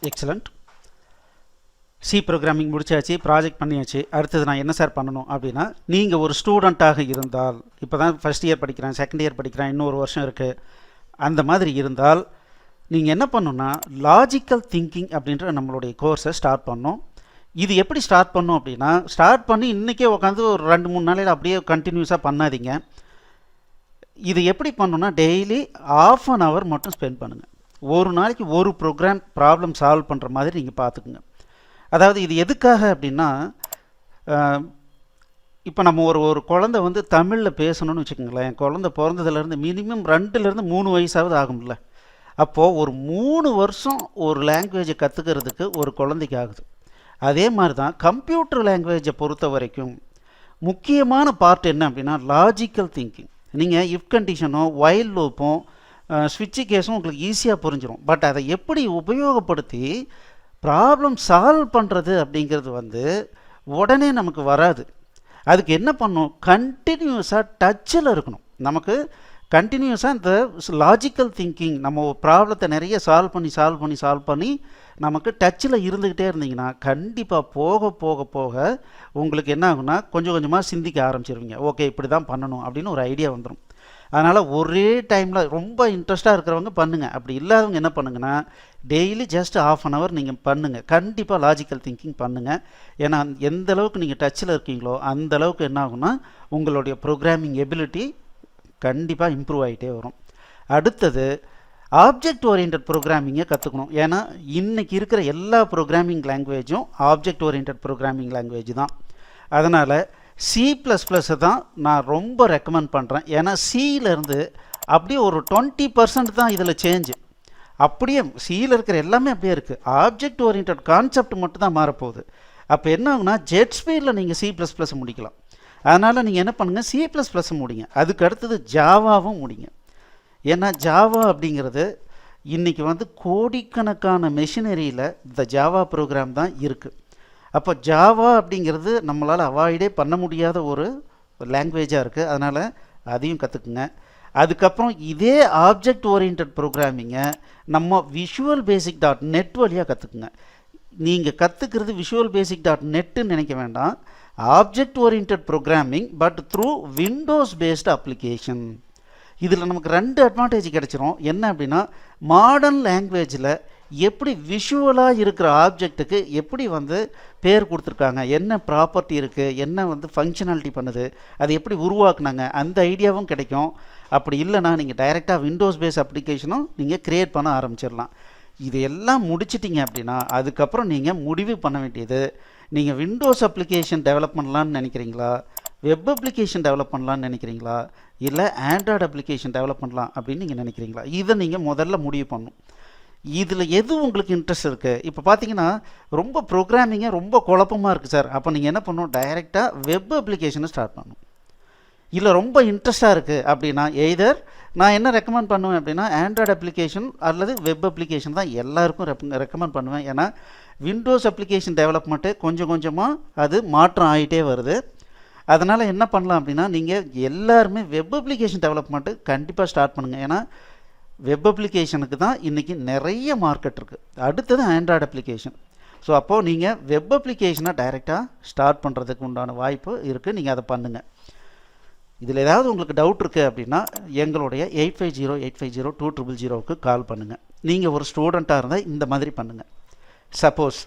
Excellent. C programming முடிச்சாச்சு, project பண்ணியாச்சு. அடுத்தது நான் என்ன சார் பண்ணணும் அப்படின்னா, நீங்கள் ஒரு ஸ்டூடெண்ட்டாக இருந்தால், இப்போ தான் ஃபஸ்ட் இயர் படிக்கிறேன், செகண்ட் இயர் படிக்கிறேன், இன்னும் ஒரு வருஷம் இருக்குது, அந்த மாதிரி இருந்தால் நீங்கள் என்ன பண்ணணுன்னா லாஜிக்கல் திங்கிங் அப்படின்ற நம்மளுடைய கோர்ஸை ஸ்டார்ட் பண்ணணும். இது எப்படி ஸ்டார்ட் பண்ணணும் அப்படின்னா, ஸ்டார்ட் பண்ணி இன்றைக்கே உட்காந்து ஒரு 2-3 நாளையில் அப்படியே கண்டினியூஸாக பண்ணாதீங்க. இது எப்படி பண்ணணுன்னா டெய்லி ½ அன் ஹவர் மட்டும் ஸ்பெண்ட் பண்ணுங்கள். ஒரு நாளைக்கு ஒரு ப்ராப்ளம் சால்வ் பண்ணுற மாதிரி நீங்கள் பார்த்துக்குங்க. அதாவது இது எதுக்காக அப்படின்னா, இப்போ நம்ம ஒரு குழந்தை வந்து தமிழில் பேசணும்னு வச்சுக்கோங்களேன். குழந்தை பிறந்ததுலேருந்து மினிமம் 2லேருந்து 3 வயசாவது ஆகும்ல. அப்போது ஒரு 3 வருஷம் ஒரு லாங்குவேஜை கற்றுக்கிறதுக்கு ஒரு குழந்தைக்கு ஆகுது. அதே மாதிரி தான் கம்ப்யூட்டர் லாங்குவேஜை பொறுத்த வரைக்கும் முக்கியமான பார்ட் என்ன அப்படின்னா லாஜிக்கல் திங்கிங். நீங்கள் இஃப் கண்டிஷனோ வைல் லூப்போ ஸ்விட்ச் கேஸும் உங்களுக்கு ஈஸியாக புரிஞ்சிடும். பட் அதை எப்படி உபயோகப்படுத்தி ப்ராப்ளம் சால்வ் பண்ணுறது அப்படிங்கிறது வந்து உடனே நமக்கு வராது. அதுக்கு என்ன பண்ணணும், கண்டினியூஸாக டச்சில் இருக்கணும். நமக்கு கண்டினியூஸாக இந்த லாஜிக்கல் திங்கிங், நம்ம ப்ராப்ளத்தை நிறைய சால்வ் பண்ணி நமக்கு டச்சில் இருந்துக்கிட்டே இருந்தீங்கன்னா கண்டிப்பாக போக போக போக உங்களுக்கு என்ன ஆகுனா கொஞ்சம் கொஞ்சமாக சிந்திக்க ஆரம்பிச்சிருவீங்க. ஓகே, இப்படி தான் பண்ணணும் அப்படின்னு ஒரு ஐடியா வந்துடும். அதனால் ஒரே டைமில் ரொம்ப இன்ட்ரெஸ்ட்டாக இருக்கிறவங்க பண்ணுங்கள். அப்படி இல்லாதவங்க என்ன பண்ணுங்கன்னா டெய்லி ஜஸ்ட் ½ அன் ஹவர் நீங்கள் பண்ணுங்கள். கண்டிப்பாக லாஜிக்கல் திங்கிங் பண்ணுங்கள். ஏன்னா எந்த அளவுக்கு நீங்கள் டச்சில் இருக்கீங்களோ அந்த அளவுக்கு என்ன ஆகுனா உங்களுடைய ப்ரோக்ராமிங் எபிலிட்டி கண்டிப்பாக இம்ப்ரூவ் ஆகிட்டே வரும். அடுத்தது ஆப்ஜெக்ட் ஓரியன்ட் ப்ரோக்ராமிங்கை கற்றுக்கணும். ஏன்னா இன்றைக்கி இருக்கிற எல்லா ப்ரோக்ராமிங் லாங்குவேஜும் ஆப்ஜெக்ட் ஓரியன்ட் ப்ரோக்ராமிங் லாங்குவேஜ் தான். அதனால் C++-ஐ தான் நான் ரொம்ப ரெக்கமெண்ட் பண்ணுறேன். ஏன்னா சியிலேருந்து அப்படியே ஒரு 20% தான் இதில் சேஞ்சு. அப்படியே சியில் இருக்கிற எல்லாமே அப்படியே இருக்குது. ஆப்ஜெக்ட் ஓரியன்ட் கான்செப்ட் மட்டும் தான் மாறப்போகுது. அப்போ என்ன ஆகுனா ஜெட் ஸ்பீடில் நீங்கள் C++-ஐ முடிக்கலாம். அதனால் நீங்கள் என்ன பண்ணுங்கள், C++-ஐ முடிங்க. அதுக்கு அடுத்தது ஜாவாவும் முடிங்க. ஏன்னா ஜாவா அப்படிங்கிறது இன்றைக்கி வந்து கோடிக்கணக்கான மெஷினரியில் இந்த ஜாவா ப்ரோக்ராம் தான் இருக்குது. அப்போ ஜாவா அப்படிங்கிறது நம்மளால் அவாய்டே பண்ண முடியாத ஒரு லாங்குவேஜாக இருக்குது. அதனால் அதையும் கற்றுக்குங்க. அதுக்கப்புறம் இதே ஆப்ஜெக்ட் ஓரியன்ட் ப்ரோக்ராமிங்கை நம்ம visualbasic.net வழியாக கற்றுக்குங்க. நீங்கள் கற்றுக்கிறது visualbasic.netன்னு நினைக்க வேண்டாம். Object orient programming but through Windows based application. இதில் நமக்கு 2 அட்வான்டேஜ் கிடச்சிரும். என்ன அப்படின்னா, மாடர்ன் லாங்குவேஜில் எப்படி விஷுவலாக இருக்கிற ஆப்ஜெக்ட்டுக்கு எப்படி வந்து பேர் கொடுத்துருக்காங்க, என்ன ப்ராப்பர்ட்டி இருக்குது, என்ன வந்து ஃபங்க்ஷனாலிட்டி பண்ணுது, அது எப்படி உருவாக்குனாங்க, அந்த ஐடியாவும் கிடைக்கும். அப்படி இல்லைனா நீங்கள் டைரெக்டாக விண்டோஸ் பேஸ் அப்ளிகேஷனும் நீங்கள் க்ரியேட் பண்ண ஆரம்பிச்சிடலாம். இது எல்லாம் முடிச்சிட்டிங்க அப்படின்னா அதுக்கப்புறம் நீங்கள் முடிவு பண்ண வேண்டியது, நீங்கள் விண்டோஸ் அப்ளிகேஷன் டெவலப் பண்ணலான்னு நினைக்கிறீங்களா, வெப் அப்ளிகேஷன் டெவலப் பண்ணலான்னு நினைக்கிறீங்களா, இல்லை ஆண்ட்ராய்டு அப்ளிகேஷன் டெவலப் பண்ணலாம் அப்படின்னு நீங்கள் நினைக்கிறீங்களா, இதை நீங்கள் முதல்ல முடிவு பண்ணணும். இதில் எது உங்களுக்கு இன்ட்ரெஸ்ட் இருக்குது. இப்போ பார்த்தீங்கன்னா ரொம்ப ப்ரோக்ராமிங்கே ரொம்ப குழப்பமாக இருக்குது சார். அப்போ நீங்கள் என்ன பண்ணணும், டைரெக்டாக வெப் அப்ளிகேஷனை ஸ்டார்ட் பண்ணணும். இல்லை ரொம்ப இன்ட்ரெஸ்ட்டாக இருக்குது அப்படின்னா எய்தர் நான் என்ன ரெக்கமெண்ட் பண்ணுவேன் அப்படின்னா ஆண்ட்ராய்டு அப்ளிகேஷன் அல்லது வெப் அப்ளிகேஷன் தான் எல்லாருக்கும் ரெக்கமெண்ட் பண்ணுவேன். ஏன்னா விண்டோஸ் அப்ளிகேஷன் டெவலப்மெண்ட்டு கொஞ்சம் கொஞ்சமாக அது மாற்றம் ஆகிட்டே வருது. அதனால் என்ன பண்ணலாம் அப்படின்னா நீங்கள் எல்லாருமே வெப் அப்ளிகேஷன் டெவலப்மெண்ட்டு கண்டிப்பாக ஸ்டார்ட் பண்ணுங்கள். ஏன்னா வெப் அப்ளிகேஷனுக்கு தான் இன்றைக்கி நிறைய மார்க்கெட் இருக்குது. அடுத்தது ஆண்ட்ராய்டு அப்ளிகேஷன். ஸோ அப்போது நீங்கள் வெப் அப்ளிகேஷனை டைரெக்டாக ஸ்டார்ட் பண்ணுறதுக்கு உண்டான வாய்ப்பு இருக்குது. நீங்கள் அதை பண்ணுங்கள். இதில் ஏதாவது உங்களுக்கு டவுட் இருக்குது அப்படின்னா எங்களுடைய 8508502000க்கு கால் பண்ணுங்கள். நீங்கள் ஒரு ஸ்டூடெண்ட்டாக இருந்தால் இந்த மாதிரி பண்ணுங்கள். சப்போஸ்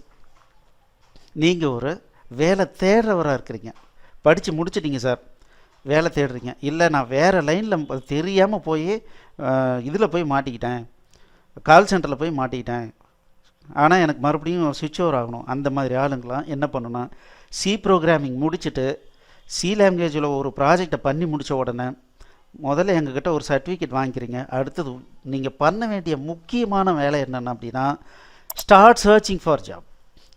நீங்கள் ஒரு வேலை தேடுறவராக இருக்கிறீங்க, படித்து முடிச்சிட்டிங்க சார், வேலை தேடுறீங்க, இல்லை நான் வேறு லைனில் தெரியாமல் போய் இதில் போய் மாட்டிக்கிட்டேன், கால் சென்டரில் போய் மாட்டிக்கிட்டேன், ஆனால் எனக்கு மறுபடியும் சுவிட்ச் ஓவர் ஆகணும், அந்த மாதிரி ஆளுங்களாம் என்ன பண்ணணும்னா சி ப்ரோக்ராமிங் முடிச்சுட்டு சி லாங்குவேஜில் ஒரு ப்ராஜெக்டை பண்ணி முடித்த உடனே முதல்ல எங்ககிட்ட ஒரு சர்டிஃபிகேட் வாங்கிக்கிறீங்க. அடுத்தது நீங்கள் பண்ண வேண்டிய முக்கியமான வேலை என்னென்ன அப்படின்னா ஸ்டார்ட் சர்ச்சிங் ஃபார் ஜாப்.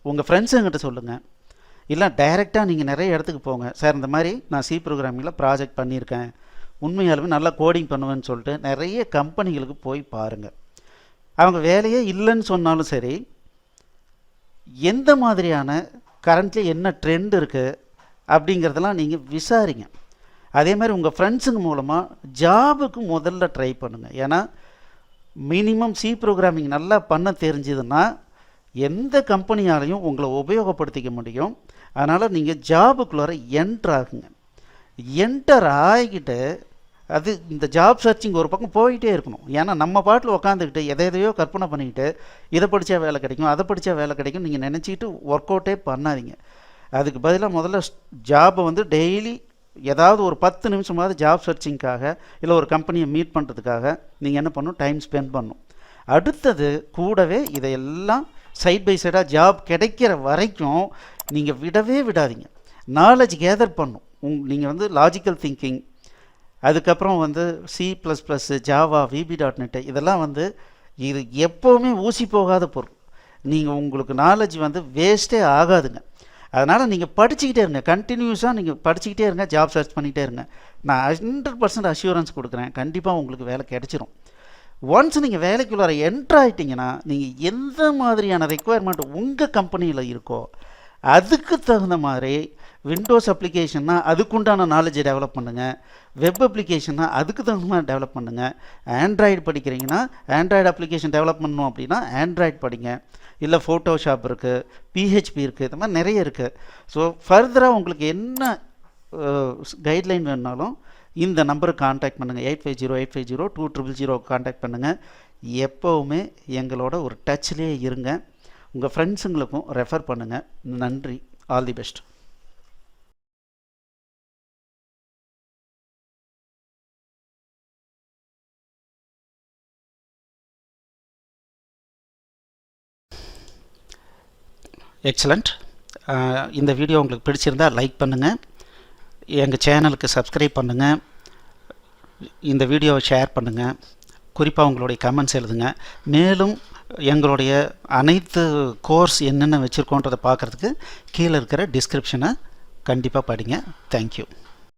உங்கள் ஃப்ரெண்ட்ஸுங்கிட்ட சொல்லுங்கள், இல்லை டைரெக்டாக நீங்கள் நிறைய இடத்துக்கு போங்க. சார் இந்த மாதிரி நான் சி ப்ரோக்ராமிங்கில் ப்ராஜெக்ட் பண்ணியிருக்கேன், உண்மையாலுமே நல்லா கோடிங் பண்ணுவேன்னு சொல்லிட்டு நிறைய கம்பெனிகளுக்கு போய் பாருங்கள். அவங்க வேலையே இல்லைன்னு சொன்னாலும் சரி, எந்த மாதிரியான கரண்ட்லி என்ன ட்ரெண்ட் இருக்குது அப்படிங்கிறதெல்லாம் நீங்கள் விசாரிங்க. அதே மாதிரி உங்கள் ஃப்ரெண்ட்ஸுங்க மூலமாக ஜாபுக்கு முதல்ல ட்ரை பண்ணுங்கள். ஏன்னா மினிமம் சி ப்ரோக்ராமிங் நல்லா பண்ண தெரிஞ்சதுன்னா எந்த கம்பெனியாலையும் உங்களை உபயோகப்படுத்திக்க முடியும். அதனால் நீங்கள் ஜாபுக்குள்ளார என்டர் ஆகுங்க. என்டர் ஆகிக்கிட்டு அது இந்த ஜாப் சர்ச்சிங் ஒரு பக்கம் போயிட்டே இருக்கணும். ஏன்னா நம்ம பாட்டில் உட்காந்துக்கிட்டு எதையோ கற்பனை பண்ணிக்கிட்டு இதை படித்தா வேலை கிடைக்கும், அதை படித்தா வேலை கிடைக்கும் நீங்கள் நினச்சிக்கிட்டு ஒர்க் அவுட்டே பண்ணாதீங்க. அதுக்கு பதிலாக முதல்ல ஜாபை வந்து டெய்லி ஏதாவது ஒரு 10 நிமிஷமாவது ஜாப் சர்ச்சிங்காக இல்லை ஒரு கம்பெனியை மீட் பண்ணுறதுக்காக நீங்கள் என்ன பண்ணணும், டைம் ஸ்பெண்ட் பண்ணணும். அடுத்தது கூடவே இதையெல்லாம் சைட் பை சைடாக ஜாப் கிடைக்கிற வரைக்கும் நீங்கள் விடவே விடாதீங்க. நாலேஜ் கேதர் பண்ணும். நீங்கள் வந்து லாஜிக்கல் திங்கிங், அதுக்கப்புறம் வந்து C++, ஜாவா, VB.NET இதெல்லாம் வந்து இது எப்போவுமே ஊசி போகாத பொருள். நீங்கள் உங்களுக்கு நாலேஜ் வந்து வேஸ்ட்டே ஆகாதுங்க. அதனால் நீங்கள் படிச்சுக்கிட்டே இருங்க, கண்டினியூஸாக நீங்கள் படிச்சுக்கிட்டே இருங்க, ஜாப் சர்ச் பண்ணிகிட்டே இருங்க. நான் 100% அஷ்யூரன்ஸ் கொடுக்குறேன், கண்டிப்பாக உங்களுக்கு வேலை கிடைச்சிரும். ஒன்ஸ் நீங்கள் வேலைக்குள்ளார என்ட்ரு ஆகிட்டிங்கன்னா நீங்கள் எந்த மாதிரியான ரெக்குவயர்மெண்ட் உங்கள் கம்பெனியில் இருக்கோ அதுக்கு தகுந்த மாதிரி விண்டோஸ் அப்ளிகேஷன்னா அதுக்குண்டான நாலேஜை டெவலப் பண்ணுங்கள், வெப் அப்ளிகேஷன்னா அதுக்கு தகுந்த மாதிரி டெவலப் பண்ணுங்கள். ஆண்ட்ராய்டு படிக்கிறீங்கன்னா ஆண்ட்ராய்டு அப்ளிகேஷன் டெவலப் பண்ணணும் அப்படின்னா ஆண்ட்ராய்டு படிங்க. இல்லை ஃபோட்டோஷாப் இருக்குது, PHP இருக்குது, இந்த மாதிரி நிறைய இருக்குது. ஸோ ஃபர்தராக உங்களுக்கு என்ன கைட்லைன் வேணுனாலும் இந்த நம்பருக்கு கான்டாக்ட் பண்ணுங்கள். 8508502000 கான்டாக்ட் பண்ணுங்கள். எப்போவுமே எங்களோட ஒரு டச்லேயே இருங்க. உங்கள் ஃப்ரெண்ட்ஸுங்களுக்கும் ரெஃபர் பண்ணுங்கள். நன்றி. All the best. எக்ஸலண்ட். இந்த வீடியோ உங்களுக்கு பிடிச்சிருந்தால் லைக் பண்ணுங்கள், எங்கள் சேனலுக்கு சப்ஸ்கிரைப் பண்ணுங்கள், இந்த வீடியோவை ஷேர் பண்ணுங்கள், குறிப்பாக உங்களுடைய கமெண்ட்ஸ் எழுதுங்க. மேலும் எங்களுடைய அனைத்து கோர்ஸ் என்னென்ன வச்சுருக்கோன்றதை பார்க்குறதுக்கு கீழே இருக்கிற டிஸ்கிரிப்ஷனை கண்டிப்பாக படிங்க. தேங்க்யூ.